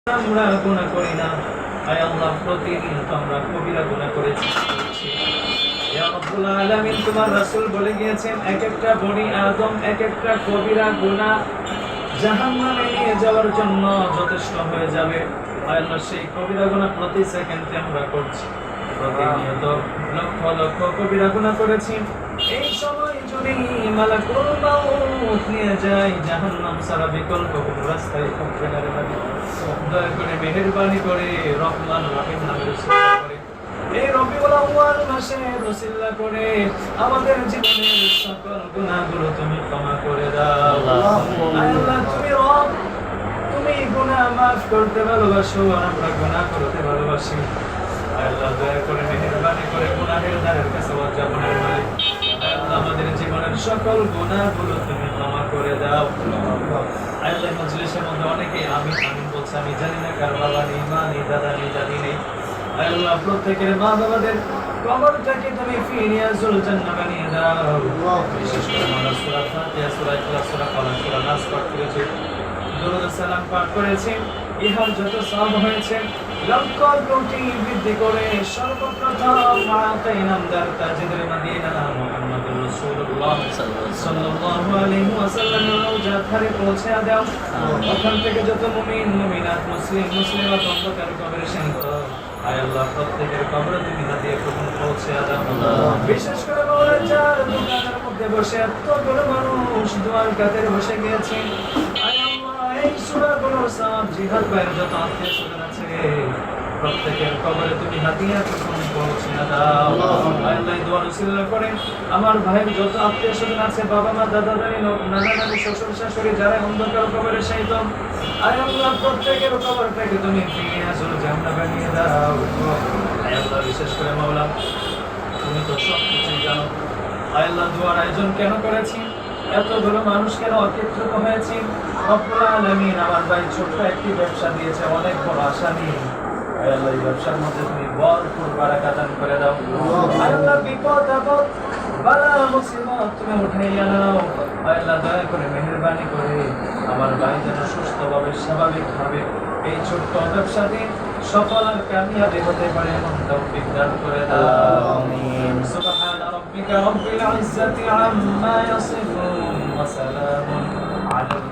আমরা গুনাহ করি না, আয় আল্লাহ প্রতিনিয়ত আমরা কবিরা গুনাহ করেছি। ইয়া রাব্বুল আলামিন, তোমার রাসূল বলে গিয়েছেন এক একটা বনি আদম এক একটা কবিরা গুনাহ জাহান্নামে নিয়ে যাওয়ার জন্য যথেষ্ট হয়ে যাবে। আয় আল্লাহ, সেই কবিরা গুনাহ প্রতি সেকেন্ডে আমরা করছি, প্রতিনিয়ত লক্ষ লক্ষ কবিরা গুনাহ করেছি। এই সময় যদি মালাকুল মাউত নিয়ে যায় জাহান্নাম ছাড়া বিকল্প কোনো রাস্তায় থাকবে না রে ভাই। দয়া করে মেহেরবানি করে রহমান রহিম নামের উসিলা করে এই রবিউল আউয়াল মাসে উসিলা করে আমাদের জীবনের সকল গুনাহগুলো তুমি ক্ষমা করে দাও। আল্লাহ তুমি রব, তুমি গুনাহ মাফ করতে ভালোবাসো আর আমরা গুনাহ করতে ভালোবাসি। আল্লাহ দয়া করে মেহেরবানি করে গুনাহের দ্বারের কাছে ওয়াজ্জাবনের মালিক আমাদের জীবনের সকল গুনাহগুলো তুমি ক্ষমা করে দাও। আল্লাহ, মজলিসের মধ্যে অনেকেই আমিন আমিন বলছে, আমি জানি না কার বাবা নেই, মা নেই, দাদা নেই, দাদি নেই। আল্লাহ, প্রত্যেকের মা বাবাদের কবরটাকে তুমি ফিরিয়াজুল জান্নাহ বানিয়ে দাও। বিশেষ করে আমরা সূরা ফাতিহা, সূরা ইখলাস, সূরা ফালাক, সূরা নাস পাঠ করেছি, দুরূদ সালাম পাঠ করেছি। ইহার যত সওয়াব হয়েছে লক্ষ কোটি বৃদ্ধি করে সর্বপ্রথম আতাইনামদার তাজিদের মদিনা মুহাম্মদুর রাসূলুল্লাহ সাল্লাল্লাহু আলাইহি ওয়াসাল্লামের রওজা ধারে পৌঁছে দাও। ওখান থেকে যত মুমিন মুমিনাত মুসলিম মুসলিমাত অন্ধকার কবরে শান্ত, আয় আল্লাহ প্রত্যেকের কবরে তুমি হাদিয়া গ্রহণ পৌঁছে দাও। বিশেষ করে বলে যার দোকানের মধ্যে বসে এতগুলো মানুষ দুয়ার কাতারে বসে গিয়েছে, আয় আল্লাহ এই সূরাগুলোর সওয়াব জিহাদ বাইরে যত আত্মীয় স্বজন আছে প্রত্যেকের কবরে তুমি হাদিয়া গ্রহণ পৌঁছে দাও। আয় আল্লাহ দোয়া উসিলা করে আমার ভাইয়ের যত আত্মীয় স্বজন আছে, বাবা মা দাদা দাদি নানা নানি শ্বশুর শাশুড়ি যারা অন্ধকার কবরে শায়িত, আয় আল্লাহ প্রত্যেকের কবরটাকে তুমি ফিরিয়াজুল জান্নাহ বানিয়ে দাও। আয় আল্লাহ বিশেষ করে মাওলা তুমি তো সব কিছুই জানো। আয় আল্লাহ দোয়ার আয়োজন কেন করেছি, এতগুলো মানুষ কেন একত্রিত হয়েছি, রব্বুল আলামিন আমার ভাই ছোট্ট একটি ব্যবসা দিয়েছে, অনেক বড় আশা নিয়ে। আয় আল্লাহ এই ব্যবসার মধ্যে তুমি ভরপুর বারাকা দান করে দাও। আয় আল্লাহ বিপদ আপদ বালা মুসিবত তুমি উঠাইয়া নাও। আয় আল্লাহ দয়া করে মেহেরবানি করে আমার ভাই যেন সুস্থভাবে স্বাভাবিকভাবে এই ছোট্ট ব্যবসাতে সফল আর কামিয়াবি হতে পারে এমন তৌফিক দান করে দাও। সুবহান রাব্বিকা রাব্বিল ইজ্জাতি আম্মা ইয়াসিফুন ওয়া সালামুন আলাল